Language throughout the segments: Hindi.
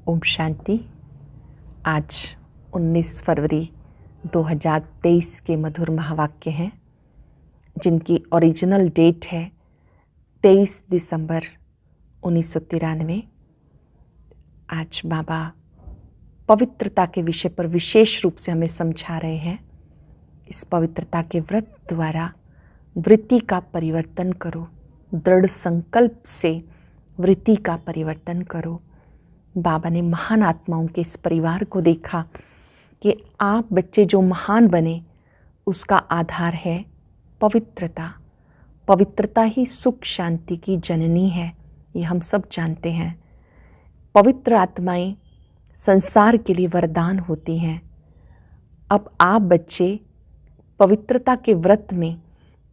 ओम शांति। आज 19 फरवरी 2023 के मधुर महावाक्य हैं जिनकी ओरिजिनल डेट है 23 दिसंबर 1993। आज बाबा पवित्रता के विषय पर विशेष रूप से हमें समझा रहे हैं। इस पवित्रता के व्रत द्वारा वृत्ति का परिवर्तन करो, दृढ़ संकल्प से वृत्ति का परिवर्तन करो। बाबा ने महान आत्माओं के इस परिवार को देखा कि आप बच्चे जो महान बने उसका आधार है पवित्रता। पवित्रता ही सुख शांति की जननी है, ये हम सब जानते हैं। पवित्र आत्माएं संसार के लिए वरदान होती हैं। अब आप बच्चे पवित्रता के व्रत में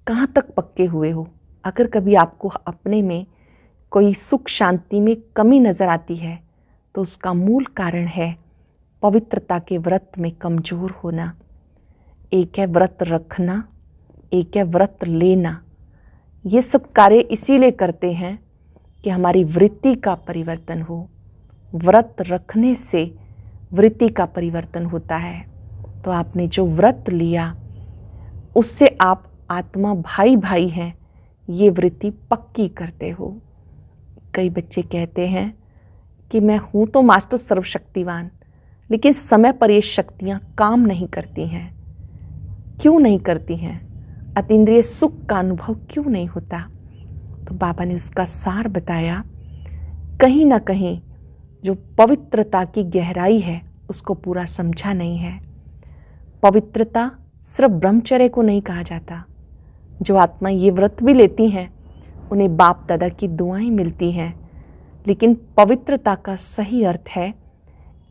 कहाँ तक पक्के हुए हो? अगर कभी आपको अपने में कोई सुख शांति में कमी नज़र आती है तो उसका मूल कारण है पवित्रता के व्रत में कमज़ोर होना। एक है व्रत रखना, एक है व्रत लेना। ये सब कार्य इसीलिए करते हैं कि हमारी वृत्ति का परिवर्तन हो। व्रत रखने से वृत्ति का परिवर्तन होता है। तो आपने जो व्रत लिया उससे आप आत्मा भाई भाई हैं, ये वृत्ति पक्की करते हो। कई बच्चे कहते हैं कि मैं हूँ तो मास्टर सर्वशक्तिवान, लेकिन समय पर ये शक्तियाँ काम नहीं करती हैं। क्यों नहीं करती हैं? अतीन्द्रिय सुख का अनुभव क्यों नहीं होता? तो बाबा ने उसका सार बताया। कहीं ना कहीं जो पवित्रता की गहराई है उसको पूरा समझा नहीं है। पवित्रता सिर्फ ब्रह्मचर्य को नहीं कहा जाता। जो आत्मा ये व्रत भी लेती हैं उन्हें बाप दादा की दुआएं मिलती हैं, लेकिन पवित्रता का सही अर्थ है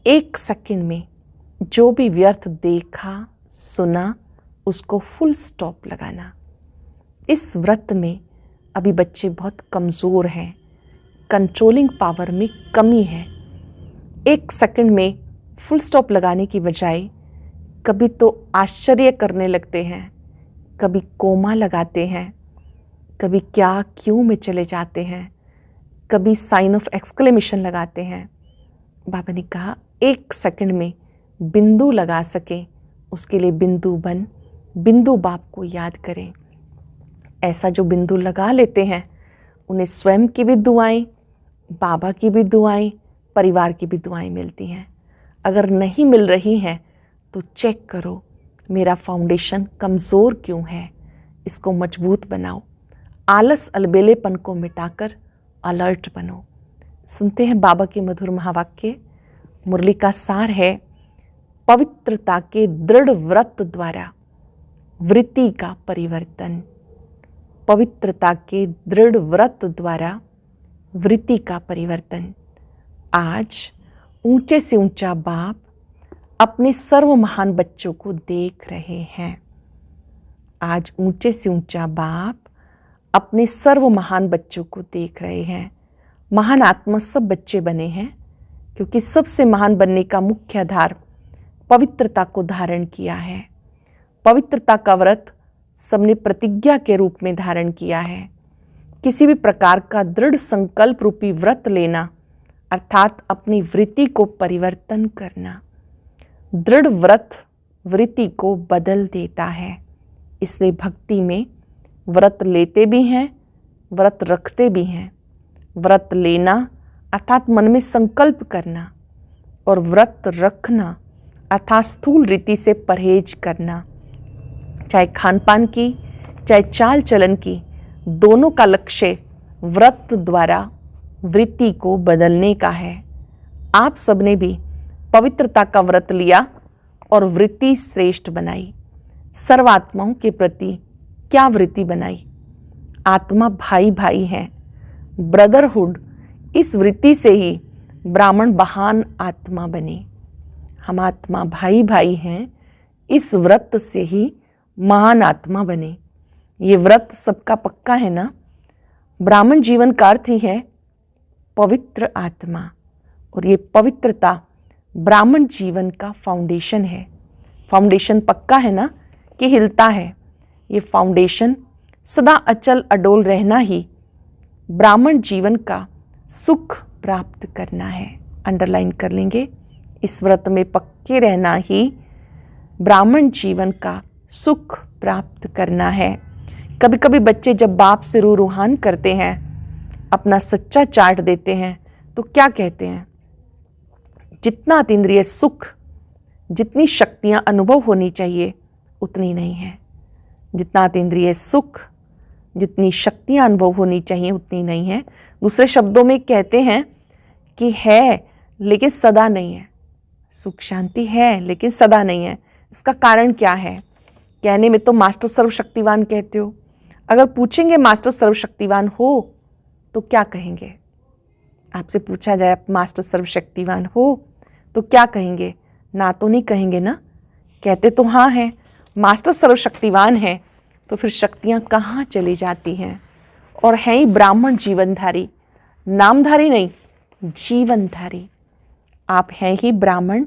एक सेकंड में जो भी व्यर्थ देखा सुना उसको फुल स्टॉप लगाना। इस व्रत में अभी बच्चे बहुत कमज़ोर हैं, कंट्रोलिंग पावर में कमी है। एक सेकंड में फुल स्टॉप लगाने की बजाय कभी तो आश्चर्य करने लगते हैं, कभी कोमा लगाते हैं, कभी क्या क्यों में चले जाते हैं, कभी साइन ऑफ एक्सक्लेमेशन लगाते हैं। बाबा ने कहा एक सेकंड में बिंदु लगा सके उसके लिए बिंदु बन, बिंदु बाप को याद करें। ऐसा जो बिंदु लगा लेते हैं उन्हें स्वयं की भी दुआएं, बाबा की भी दुआएं, परिवार की भी दुआएं मिलती हैं। अगर नहीं मिल रही हैं तो चेक करो मेरा फाउंडेशन कमज़ोर क्यों है, इसको मजबूत बनाओ। आलस अलबेलेपन को मिटाकर अलर्ट बनो। सुनते हैं बाबा के मधुर महावाक्य। मुरली का सार है पवित्रता के दृढ़ व्रत द्वारा वृत्ति का परिवर्तन। पवित्रता के दृढ़ व्रत द्वारा वृत्ति का परिवर्तन। आज ऊंचे से ऊंचा बाप अपने सर्व महान बच्चों को देख रहे हैं। आज ऊंचे से ऊंचा बाप अपने सर्व महान बच्चों को देख रहे हैं। महान आत्मा सब बच्चे बने हैं क्योंकि सबसे महान बनने का मुख्य आधार पवित्रता को धारण किया है। पवित्रता का व्रत सबने प्रतिज्ञा के रूप में धारण किया है। किसी भी प्रकार का दृढ़ संकल्प रूपी व्रत लेना अर्थात अपनी वृत्ति को परिवर्तन करना। दृढ़ व्रत वृत्ति को बदल देता है। इसलिए भक्ति में व्रत लेते भी हैं, व्रत रखते भी हैं। व्रत लेना अर्थात मन में संकल्प करना और व्रत रखना अर्थात स्थूल रीति से परहेज करना। चाहे खान पान की चाहे चाल चलन की, दोनों का लक्ष्य व्रत द्वारा वृत्ति को बदलने का है। आप सबने भी पवित्रता का व्रत लिया और वृत्ति श्रेष्ठ बनाई। सर्वात्माओं के प्रति क्या वृत्ति बनाई? आत्मा भाई भाई हैं, ब्रदरहुड। इस वृत्ति से ही ब्राह्मण महान आत्मा बने। हम आत्मा भाई भाई हैं, इस व्रत से ही महान आत्मा बने। ये व्रत सबका पक्का है ना? ब्राह्मण जीवन का अर्थ ही है पवित्र आत्मा, और ये पवित्रता ब्राह्मण जीवन का फाउंडेशन है। फाउंडेशन पक्का है ना कि हिलता है? ये फाउंडेशन सदा अचल अडोल रहना ही ब्राह्मण जीवन का सुख प्राप्त करना है। अंडरलाइन कर लेंगे। इस व्रत में पक्के रहना ही ब्राह्मण जीवन का सुख प्राप्त करना है। कभी कभी बच्चे जब बाप से रूहान करते हैं, अपना सच्चा चार्ट देते हैं, तो क्या कहते हैं? जितना अतीन्द्रिय सुख, जितनी शक्तियां अनुभव होनी चाहिए उतनी नहीं है। जितना अतीन्द्रिय सुख, जितनी शक्तियां अनुभव होनी चाहिए उतनी नहीं है। दूसरे शब्दों में कहते हैं कि है लेकिन सदा नहीं है। सुख शांति है लेकिन सदा नहीं है। इसका कारण क्या है? कहने में तो मास्टर सर्वशक्तिवान कहते हो। अगर पूछेंगे मास्टर सर्वशक्तिवान हो तो क्या कहेंगे? आपसे पूछा जाए आप मास्टर सर्वशक्तिवान हो तो क्या कहेंगे? ना तो नहीं कहेंगे ना। कहते तो हाँ है, मास्टर सर्वशक्तिवान है, तो फिर शक्तियाँ कहाँ चली जाती हैं? और हैं ही ब्राह्मण जीवनधारी, नामधारी नहीं, जीवनधारी। आप हैं ही ब्राह्मण,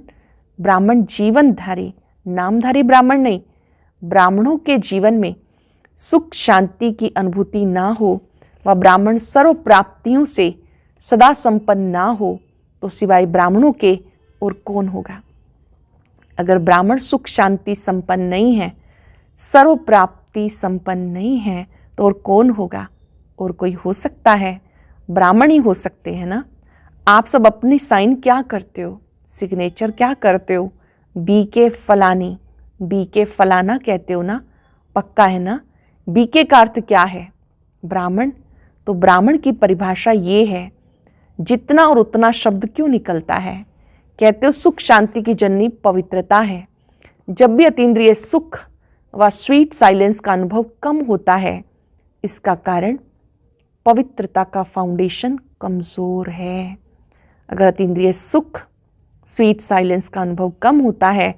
ब्राह्मण जीवनधारी, नामधारी ब्राह्मण नहीं। ब्राह्मणों के जीवन में सुख शांति की अनुभूति ना हो, वह ब्राह्मण सर्व प्राप्तियों से सदा संपन्न ना हो, तो सिवाय ब्राह्मणों के और कौन होगा? अगर ब्राह्मण सुख शांति संपन्न नहीं है, सर्व प्राप्ति संपन्न नहीं है, तो और कौन होगा? और कोई हो सकता है? ब्राह्मण ही हो सकते हैं ना। आप सब अपनी साइन क्या करते हो? सिग्नेचर क्या करते हो? BK फलानी, BK फलाना कहते हो ना। पक्का है ना? BK का अर्थ क्या है? ब्राह्मण। तो ब्राह्मण की परिभाषा ये है। जितना और उतना शब्द क्यों निकलता है? कहते हो सुख शांति की जननी पवित्रता है। जब भी अतीन्द्रिय सुख व स्वीट साइलेंस का अनुभव कम होता है, इसका कारण पवित्रता का फाउंडेशन कमजोर है। अगर अतीन्द्रिय सुख स्वीट साइलेंस का अनुभव कम होता है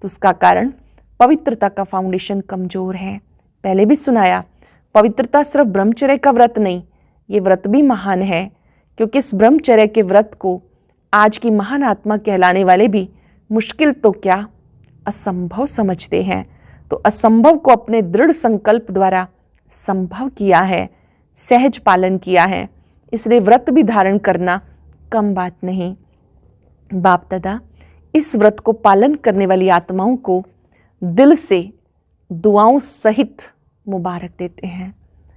तो उसका कारण पवित्रता का फाउंडेशन कमजोर है। पहले भी सुनाया, पवित्रता सिर्फ ब्रह्मचर्य का व्रत नहीं, ये व्रत भी महान है, क्योंकि इस ब्रह्मचर्य के व्रत को आज की महान आत्मा कहलाने वाले भी मुश्किल तो क्या, असंभव समझते हैं। तो असंभव को अपने दृढ़ संकल्प द्वारा संभव किया है, सहज पालन किया है। इसलिए व्रत भी धारण करना कम बात नहीं। बाप दादा इस व्रत को पालन करने वाली आत्माओं को दिल से दुआओं सहित मुबारक देते हैं।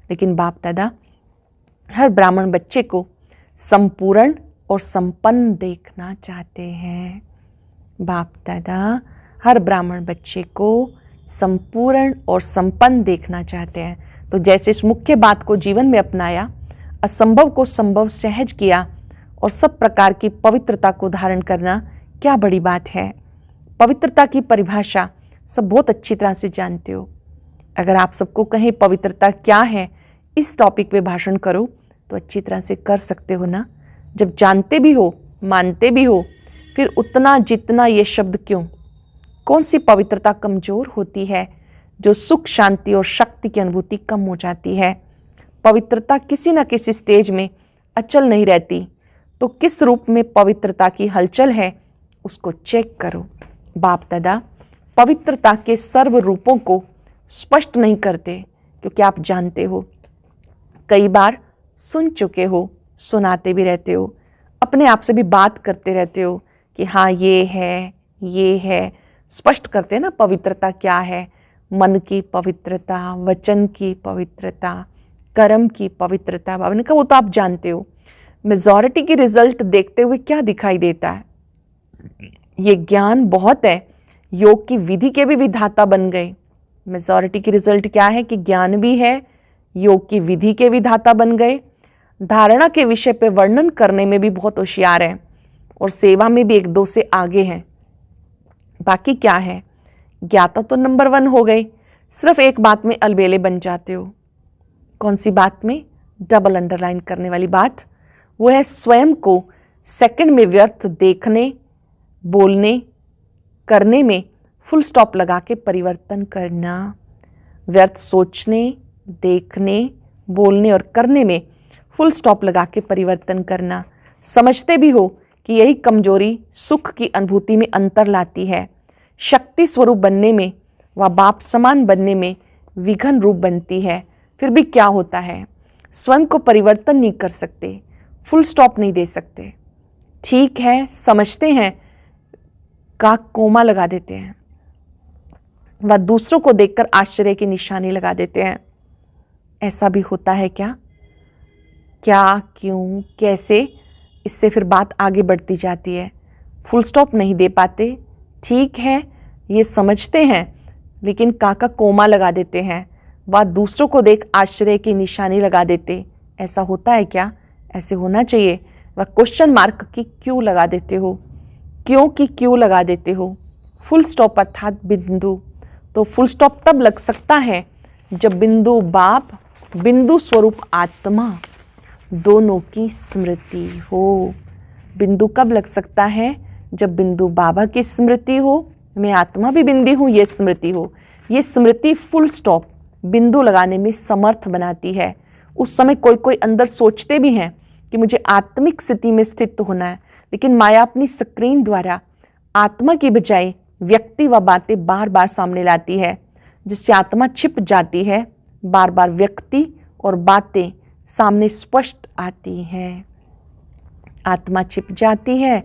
लेकिन बाप दादा हर ब्राह्मण बच्चे को संपूर्ण और संपन्न देखना चाहते हैं। बाप दादा हर ब्राह्मण बच्चे को संपूर्ण और संपन्न देखना चाहते हैं। तो जैसे इस मुख्य बात को जीवन में अपनाया, असंभव को संभव सहज किया और सब प्रकार की पवित्रता को धारण करना क्या बड़ी बात है। पवित्रता की परिभाषा सब बहुत अच्छी तरह से जानते हो। अगर आप सबको कहें पवित्रता क्या है, इस टॉपिक पे भाषण करो तो अच्छी तरह से कर सकते हो ना। जब जानते भी हो, मानते भी हो, फिर उतना जितना ये शब्द क्यों? कौन सी पवित्रता कमजोर होती है जो सुख शांति और शक्ति की अनुभूति कम हो जाती है? पवित्रता किसी न किसी स्टेज में अचल नहीं रहती। तो किस रूप में पवित्रता की हलचल है उसको चेक करो। बाप दादा पवित्रता के सर्व रूपों को स्पष्ट नहीं करते, क्योंकि आप जानते हो, कई बार सुन चुके हो, सुनाते भी रहते हो, अपने आप से भी बात करते रहते हो कि हाँ ये है, स्पष्ट करते हैं ना पवित्रता क्या है। मन की पवित्रता, वचन की पवित्रता, कर्म की पवित्रता। बाबा ने कहा वो तो आप जानते हो। मेजॉरिटी की रिजल्ट देखते हुए क्या दिखाई देता है? ये ज्ञान बहुत है, योग की विधि के भी विधाता बन गए। मेजॉरिटी की रिजल्ट क्या है कि ज्ञान भी है, योग की विधि के विधाता बन गए, धारणा के विषय पे वर्णन करने में भी बहुत होशियार हैं और सेवा में भी एक दो से आगे हैं। बाकी क्या है? ज्ञाता तो नंबर 1 हो गए, सिर्फ एक बात में अलबेले बन जाते हो। कौन सी बात में? डबल अंडरलाइन करने वाली बात, वो है स्वयं को सेकंड में व्यर्थ देखने, बोलने, करने में फुल स्टॉप लगा के परिवर्तन करना। व्यर्थ सोचने, देखने, बोलने और करने में फुल स्टॉप लगा के परिवर्तन करना। समझते भी हो कि यही कमजोरी सुख की अनुभूति में अंतर लाती है। शक्ति स्वरूप बनने में व बाप समान बनने में विघन रूप बनती है। फिर भी क्या होता है? स्वयं को परिवर्तन नहीं कर सकते, फुल स्टॉप नहीं दे सकते। ठीक है, समझते हैं का कोमा लगा देते हैं, व दूसरों को देखकर आश्चर्य की निशानी लगा देते हैं। ऐसा भी होता है क्या? क्या, क्यों, कैसे, इससे फिर बात आगे बढ़ती जाती है। फुल स्टॉप नहीं दे पाते। ठीक है, ये समझते हैं, लेकिन का कोमा लगा देते हैं, व दूसरों को देख आश्चर्य की निशानी लगा देते। ऐसा होता है क्या? ऐसे होना चाहिए। वह क्वेश्चन मार्क की क्यों लगा देते हो? क्यों की क्यों लगा देते हो? फुल स्टॉप अर्थात बिंदु। तो फुल स्टॉप तब लग सकता है जब बिंदु बाप, बिंदु स्वरूप आत्मा दोनों की स्मृति हो। बिंदु कब लग सकता है? जब बिंदु बाबा की स्मृति हो, मैं आत्मा भी बिंदी हूँ, ये स्मृति हो। ये स्मृति फुल स्टॉप बिंदु लगाने में समर्थ बनाती है। उस समय कोई कोई अंदर सोचते भी हैं कि मुझे आत्मिक स्थिति में स्थित होना है, लेकिन माया अपनी स्क्रीन द्वारा आत्मा की बजाय व्यक्ति व बातें बार बार सामने लाती है, जिससे आत्मा छिप जाती है। बार बार व्यक्ति और बातें सामने स्पष्ट आती हैं। आत्मा छिप जाती है,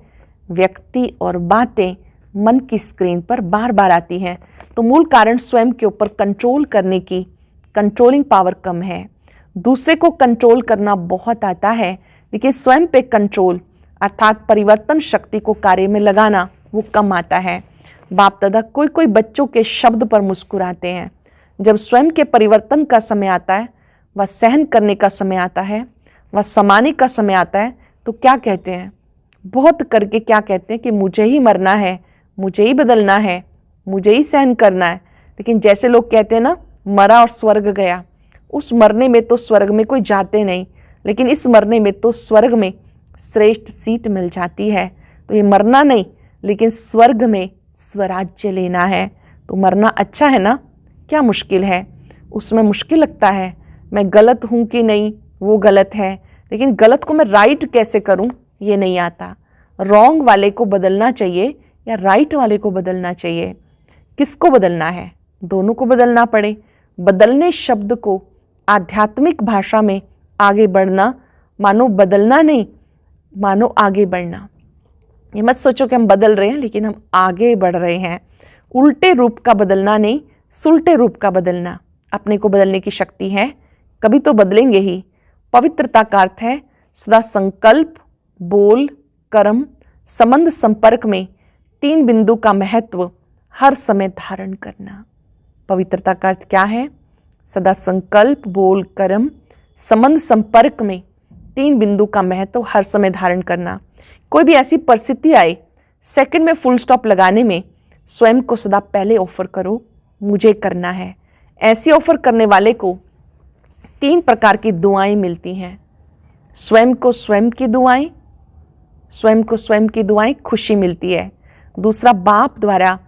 व्यक्ति और बातें मन की स्क्रीन पर बार बार आती हैं। तो मूल कारण स्वयं के ऊपर कंट्रोल करने की कंट्रोलिंग पावर कम है। दूसरे को कंट्रोल करना बहुत आता है, लेकिन स्वयं पे कंट्रोल अर्थात परिवर्तन शक्ति को कार्य में लगाना वो कम आता है। बाप दादा कोई कोई बच्चों के शब्द पर मुस्कुराते हैं। जब स्वयं के परिवर्तन का समय आता है, वह सहन करने का समय आता है, वह समाने का समय आता है, तो क्या कहते हैं? बहुत करके क्या कहते हैं कि मुझे ही मरना है, मुझे ही बदलना है, मुझे ही सहन करना है। लेकिन जैसे लोग कहते हैं ना, मरा और स्वर्ग गया, उस मरने में तो स्वर्ग में कोई जाते नहीं, लेकिन इस मरने में तो स्वर्ग में श्रेष्ठ सीट मिल जाती है। तो ये मरना नहीं, लेकिन स्वर्ग में स्वराज्य लेना है। तो मरना अच्छा है ना? क्या मुश्किल है उसमें? मुश्किल लगता है मैं गलत हूँ कि नहीं, वो गलत है, लेकिन गलत को मैं राइट कैसे करूँ ये नहीं आता। रॉन्ग वाले को बदलना चाहिए या राइट वाले को बदलना चाहिए? किसको बदलना है? दोनों को बदलना पड़े। बदलने शब्द को आध्यात्मिक भाषा में आगे बढ़ना मानो बदलना नहीं, मानो आगे बढ़ना। ये मत सोचो कि हम बदल रहे हैं, लेकिन हम आगे बढ़ रहे हैं। उल्टे रूप का बदलना नहीं, सुलटे रूप का बदलना। अपने को बदलने की शक्ति है, कभी तो बदलेंगे ही। पवित्रता का अर्थ है सदा संकल्प, बोल, कर्म, संबंध, संपर्क में 3 बिंदु का महत्व हर समय धारण करना। पवित्रता का अर्थ क्या है? सदा संकल्प, बोल, कर्म, संबंध, संपर्क में 3 बिंदु का महत्व हर समय धारण करना। कोई भी ऐसी परिस्थिति आए, सेकंड में फुल स्टॉप लगाने में स्वयं को सदा पहले ऑफर करो, मुझे करना है। ऐसी ऑफर करने वाले को 3 प्रकार की दुआएं मिलती हैं। स्वयं को स्वयं की दुआएं, स्वयं को स्वयं की दुआएं खुशी मिलती है। दूसरा, बाप द्वारा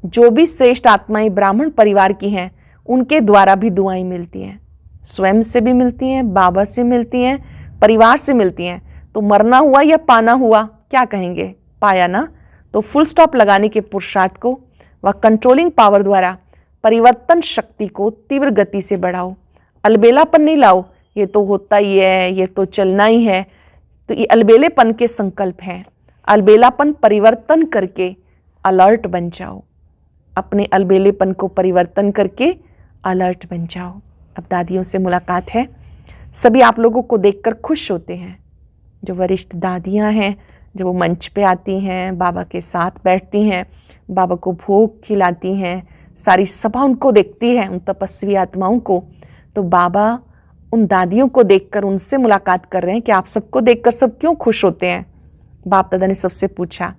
जो भी श्रेष्ठ आत्माएं ब्राह्मण परिवार की हैं, उनके द्वारा भी दुआएं मिलती हैं। स्वयं से भी मिलती हैं, बाबा से मिलती हैं, परिवार से मिलती हैं। तो मरना हुआ या पाना हुआ, क्या कहेंगे? पाया ना? तो फुल स्टॉप लगाने के पुरुषार्थ को व कंट्रोलिंग पावर द्वारा परिवर्तन शक्ति को तीव्र गति से बढ़ाओ। अलबेलापन नहीं लाओ, ये तो होता ही है, ये तो चलना ही है। तो ये अलबेलेपन के संकल्प हैं। अलबेलापन परिवर्तन करके अलर्ट बन जाओ। अपने अलबेलेपन को परिवर्तन करके अलर्ट बन जाओ। अब दादियों से मुलाकात है। सभी आप लोगों को देखकर खुश होते हैं। जो वरिष्ठ दादियां हैं, जब वो मंच पे आती हैं, बाबा के साथ बैठती हैं, बाबा को भोग खिलाती हैं, सारी सभा उनको देखती है, उन तपस्वी आत्माओं को। तो बाबा उन दादियों को देखकर उनसे मुलाकात कर रहे हैं कि आप सबको देखकर सब क्यों खुश होते हैं। बाप दादा ने सबसे पूछा,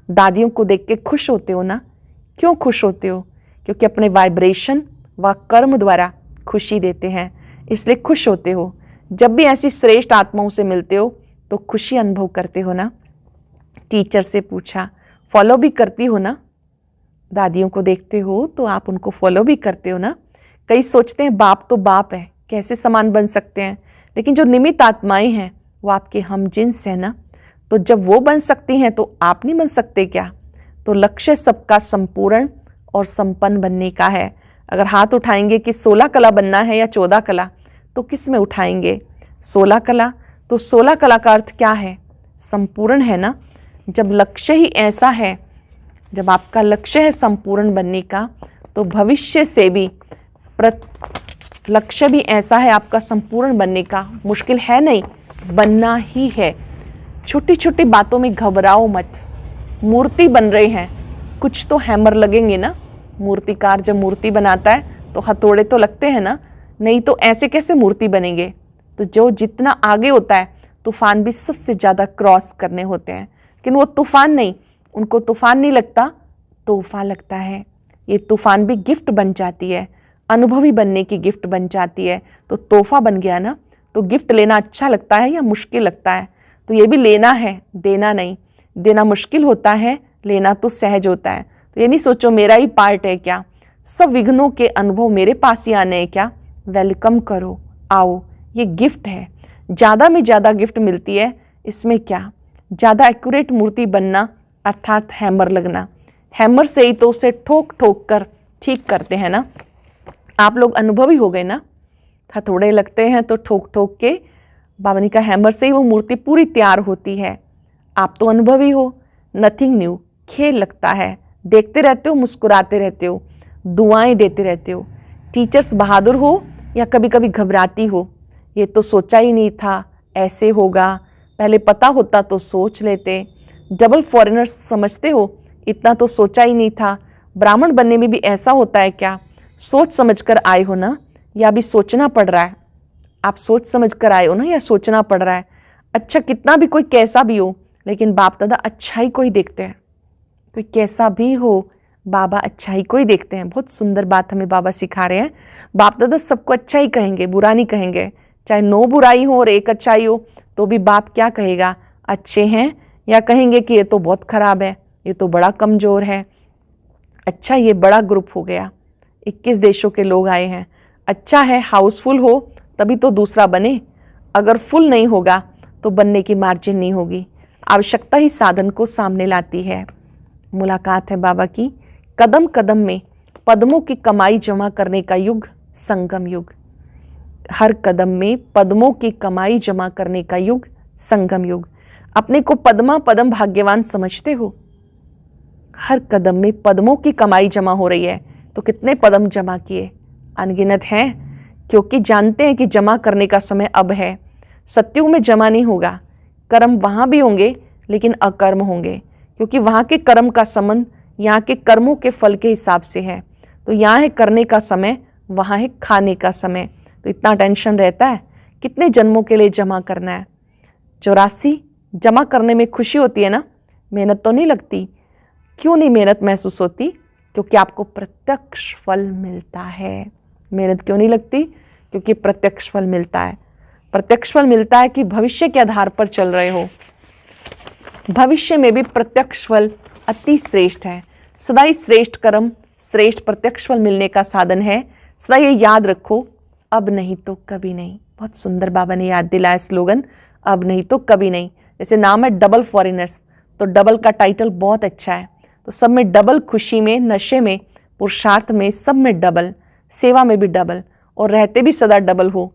दादियों को देख के खुश होते हो ना? क्यों खुश होते हो? क्योंकि अपने वाइब्रेशन व कर्म द्वारा खुशी देते हैं, इसलिए खुश होते हो। जब भी ऐसी श्रेष्ठ आत्माओं से मिलते हो तो खुशी अनुभव करते हो ना? टीचर से पूछा, फॉलो भी करती हो ना? दादियों को देखते हो तो आप उनको फॉलो भी करते हो ना? कई सोचते हैं बाप तो बाप है, कैसे समान बन सकते हैं, लेकिन जो निमित्त आत्माएं हैं वो आपके हम जिन्स है ना। तो जब वो बन सकती हैं तो आप नहीं बन सकते क्या? तो लक्ष्य सबका संपूर्ण और संपन्न बनने का है। अगर हाथ उठाएंगे कि 16 कला बनना है या 14 कला, तो किस में उठाएंगे? 16 कला। तो 16 कला का अर्थ क्या है? संपूर्ण है ना, जब लक्ष्य ही ऐसा है, जब आपका लक्ष्य है संपूर्ण बनने का, तो भविष्य से भी लक्ष्य भी ऐसा है आपका संपूर्ण बनने का। मुश्किल है नहीं, बनना ही है। छोटी छोटी बातों में घबराओ मत। मूर्ति बन रहे हैं, कुछ तो हैमर लगेंगे ना। मूर्तिकार जब मूर्ति बनाता है तो हथौड़े तो लगते हैं ना, नहीं तो ऐसे कैसे मूर्ति बनेंगे। तो जो जितना आगे होता है, तूफान भी सबसे ज़्यादा क्रॉस करने होते हैं, लेकिन वो तूफान नहीं, उनको तूफान नहीं लगता, तोहफा लगता है। ये तूफान भी गिफ्ट बन जाती है, अनुभवी बनने की गिफ्ट बन जाती है। तो तोहफा बन गया ना, तो गिफ्ट लेना अच्छा लगता है या मुश्किल लगता है? तो ये भी लेना है, देना नहीं। देना मुश्किल होता है, लेना तो सहज होता है। तो ये नहीं सोचो मेरा ही पार्ट है क्या, सब विघ्नों के अनुभव मेरे पास ही आने हैं क्या। वेलकम करो, आओ, ये गिफ्ट है। ज़्यादा में ज़्यादा गिफ्ट मिलती है, इसमें क्या। ज़्यादा एक्यूरेट मूर्ति बनना अर्थात हैमर लगना, हैमर से ही तो उसे ठोक ठोक कर ठीक करते हैं ना। आप लोग अनुभवी हो गए ना, हथौड़े लगते हैं तो ठोक ठोक के बावनी का हैमर से ही वो मूर्ति पूरी तैयार होती है। आप तो अनुभवी हो, नथिंग न्यू, खेल लगता है, देखते रहते हो, मुस्कुराते रहते हो, दुआएं देते रहते हो। टीचर्स बहादुर हो या कभी कभी घबराती हो, ये तो सोचा ही नहीं था ऐसे होगा, पहले पता होता तो सोच लेते। डबल फॉरेनर्स समझते हो, इतना तो सोचा ही नहीं था। ब्राह्मण बनने में भी ऐसा होता है क्या, सोच समझ कर आए हो ना, या अभी सोचना पड़ रहा है? आप सोच समझ कर आए हो ना, या सोचना पड़ रहा है? अच्छा, कितना भी कोई कैसा भी हो, लेकिन बाप दादा अच्छाई को ही देखते हैं। कोई कैसा भी हो, बाबा अच्छाई को ही देखते हैं। बहुत सुंदर बात हमें बाबा सिखा रहे हैं। बाप दादा सबको अच्छा ही कहेंगे, बुरा नहीं कहेंगे। चाहे 9 बुराई हो और 1 अच्छाई हो, तो भी बाप क्या कहेगा, अच्छे हैं, या कहेंगे कि ये तो बहुत खराब है, ये तो बड़ा कमज़ोर है। अच्छा, ये बड़ा ग्रुप हो गया, 21 देशों के लोग आए हैं। अच्छा है हाउसफुल हो तभी तो दूसरा बने, अगर फुल नहीं होगा तो बनने की मार्जिन नहीं होगी। आवश्यकता ही साधन को सामने लाती है। मुलाकात है बाबा की, कदम कदम में पद्मों की कमाई जमा करने का युग, संगम युग। हर कदम में पद्मों की कमाई जमा करने का युग, संगम युग। अपने को पद्मा पद्म भाग्यवान समझते हो? हर कदम में पद्मों की कमाई जमा हो रही है, तो कितने पद्म जमा किए? अनगिनत हैं, क्योंकि जानते हैं कि जमा करने का समय अब है। सत्युग में जमा नहीं होगा, कर्म वहाँ भी होंगे लेकिन अकर्म होंगे, क्योंकि वहाँ के कर्म का संबंध यहाँ के कर्मों के फल के हिसाब से है। तो यहाँ है करने का समय, वहाँ है खाने का समय। तो इतना टेंशन रहता है, कितने जन्मों के लिए जमा करना है? 84 जमा करने में खुशी होती है ना, मेहनत तो नहीं लगती। क्यों नहीं मेहनत महसूस होती? क्योंकि आपको प्रत्यक्ष फल मिलता है। मेहनत क्यों नहीं लगती? क्योंकि प्रत्यक्ष फल मिलता है। प्रत्यक्ष फल मिलता है कि भविष्य के आधार पर चल रहे हो। भविष्य में भी प्रत्यक्ष फल अति श्रेष्ठ है। सदा ही श्रेष्ठ कर्म, श्रेष्ठ प्रत्यक्ष फल मिलने का साधन है। सदा ये याद रखो, अब नहीं तो कभी नहीं। बहुत सुंदर बाबा ने याद दिलाया स्लोगन, अब नहीं तो कभी नहीं। जैसे नाम है डबल फॉरेनर्स, तो डबल का टाइटल बहुत अच्छा है। तो सब में डबल, खुशी में, नशे में, पुरुषार्थ में, सब में डबल, सेवा में भी डबल, और रहते भी सदा डबल हो,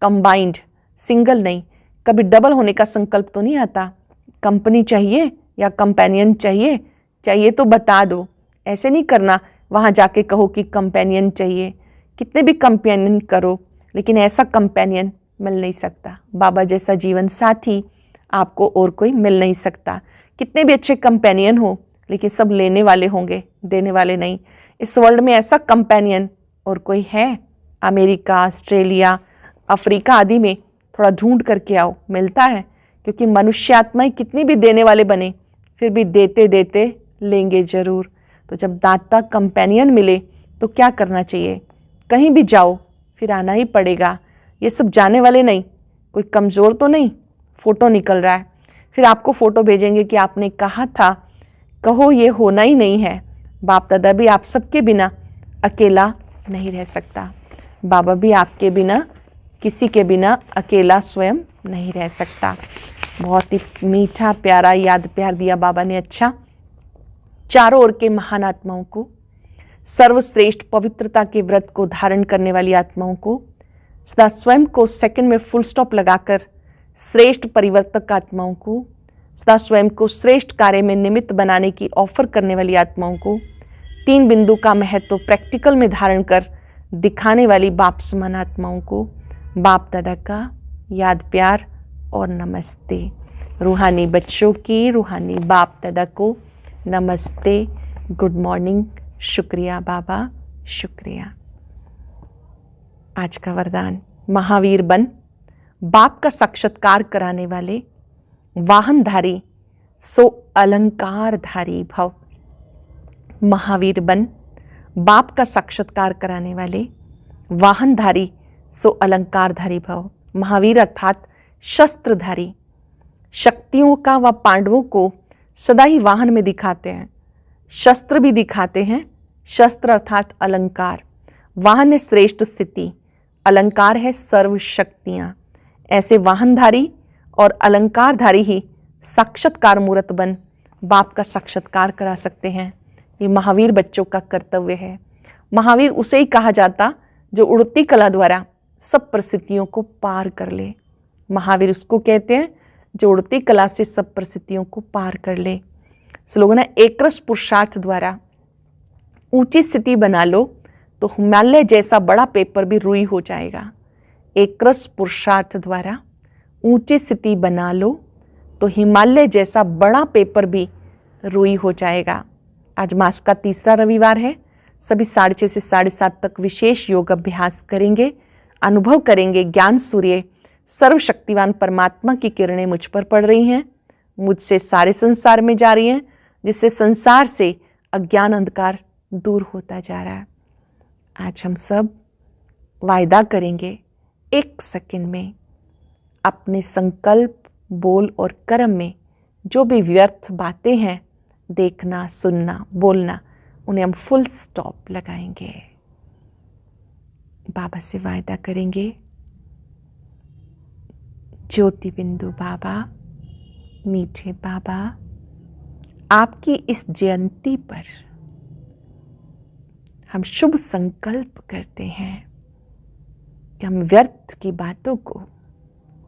कंबाइंड, सिंगल नहीं। कभी डबल होने का संकल्प तो नहीं आता। कंपनी चाहिए या कंपेनियन चाहिए, चाहिए तो बता दो। ऐसे नहीं करना वहाँ जाके कहो कि कंपेनियन चाहिए। कितने भी कंपेनियन करो, लेकिन ऐसा कंपेनियन मिल नहीं सकता। बाबा जैसा जीवन साथी आपको और कोई मिल नहीं सकता। कितने भी अच्छे कंपेनियन हो, लेकिन सब लेने वाले होंगे, देने वाले नहीं। इस वर्ल्ड में ऐसा कंपेनियन और कोई है? अमेरिका, ऑस्ट्रेलिया, अफ्रीका आदि में थोड़ा ढूंढ करके आओ, मिलता है। क्योंकि मनुष्यात्माएं कितनी भी देने वाले बने, फिर भी देते देते लेंगे जरूर। तो जब दाता कंपेनियन मिले तो क्या करना चाहिए? कहीं भी जाओ फिर आना ही पड़ेगा। ये सब जाने वाले नहीं, कोई कमज़ोर तो नहीं। फ़ोटो निकल रहा है, फिर आपको फ़ोटो भेजेंगे कि आपने कहा था, कहो ये होना ही नहीं है। बाप दादा भी आप सबके बिना अकेला नहीं रह सकता। बाबा भी आपके बिना, किसी के बिना अकेला स्वयं नहीं रह सकता। बहुत ही मीठा प्यारा याद प्यार दिया बाबा ने। अच्छा, चारों ओर के महान आत्माओं को, सर्वश्रेष्ठ पवित्रता के व्रत को धारण करने वाली आत्माओं को, सदा स्वयं को सेकंड में फुल स्टॉप लगाकर श्रेष्ठ परिवर्तक आत्माओं को, सदा स्वयं को श्रेष्ठ कार्य में निमित्त बनाने की ऑफर करने वाली आत्माओं को 3 बिंदु का महत्व प्रैक्टिकल में धारण कर दिखाने वाली बाप समान आत्माओं को बाप दादा का याद प्यार और नमस्ते। रूहानी बच्चों की रूहानी बाप दादा को नमस्ते, गुड मॉर्निंग, शुक्रिया बाबा, शुक्रिया। आज का वरदान, महावीर बन, बाप का साक्षात्कार कराने वाले, वाहनधारी सो अलंकारधारी भव। महावीर बन, बाप का साक्षात्कार कराने वाले, वाहनधारी सो अलंकारधारी भव। महावीर अर्थात शस्त्रधारी, शक्तियों का व पांडवों को सदा ही वाहन में दिखाते हैं, शस्त्र भी दिखाते हैं। शस्त्र अर्थात अलंकार, वाहन है श्रेष्ठ स्थिति, अलंकार है सर्व शक्तियाँ। ऐसे वाहनधारी और अलंकारधारी ही साक्षात्कार मूर्त बन बाप का साक्षात्कार करा सकते हैं। ये महावीर बच्चों का कर्तव्य है। महावीर उसे ही कहा जाता जो उड़ती कला द्वारा सब परिस्थितियों को पार कर ले। महावीर उसको कहते हैं जो उड़ती कला से सब परिस्थितियों को पार कर ले। स्लोगन है, एक रस पुरुषार्थ द्वारा ऊंची स्थिति बना लो तो हिमालय जैसा बड़ा पेपर भी रुई हो जाएगा। एक रस पुरुषार्थ द्वारा ऊंची स्थिति बना लो तो हिमालय जैसा बड़ा पेपर भी रुई हो जाएगा। आज मास का तीसरा रविवार है। सभी 6:30 से 7:30 तक विशेष योग अभ्यास करेंगे, अनुभव करेंगे ज्ञान सूर्य सर्वशक्तिवान परमात्मा की किरणें मुझ पर पड़ रही हैं, मुझसे सारे संसार में जा रही हैं, जिससे संसार से अज्ञान अंधकार दूर होता जा रहा है। आज हम सब वायदा करेंगे 1 सेकंड में अपने संकल्प, बोल और कर्म में जो भी व्यर्थ बातें हैं, देखना, सुनना, बोलना, उन्हें हम फुल स्टॉप लगाएंगे। बाबा से वायदा करेंगे, ज्योति बिंदु बाबा, मीठे बाबा, आपकी इस जयंती पर हम शुभ संकल्प करते हैं कि हम व्यर्थ की बातों को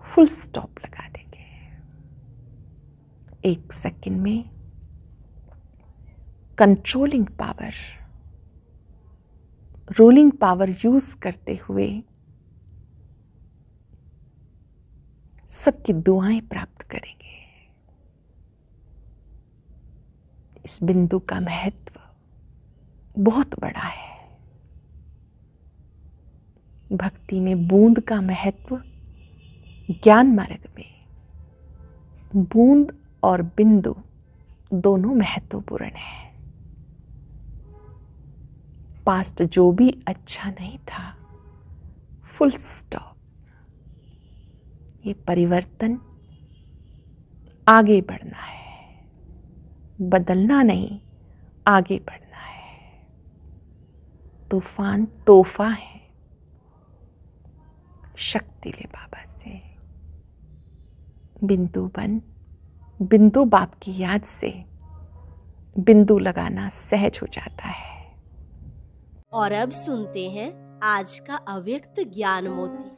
फुल स्टॉप लगा देंगे। 1 सेकंड में controlling power, ruling power use करते हुए सबकी दुआएं प्राप्त करेंगे। इस बिंदु का महत्व बहुत बड़ा है। भक्ति में बूंद का महत्व, ज्ञान मार्ग में बूंद और बिंदु दोनों महत्वपूर्ण है। पास्ट जो भी अच्छा नहीं था, फुल स्टॉप। ये परिवर्तन आगे बढ़ना है, बदलना नहीं, आगे बढ़ना है। तूफान तोहफा है, शक्ति ले बाबा से। बिंदु बन, बिंदु बाप की याद से बिंदु लगाना सहज हो जाता है। और अब सुनते हैं आज का अव्यक्त ज्ञान मोती।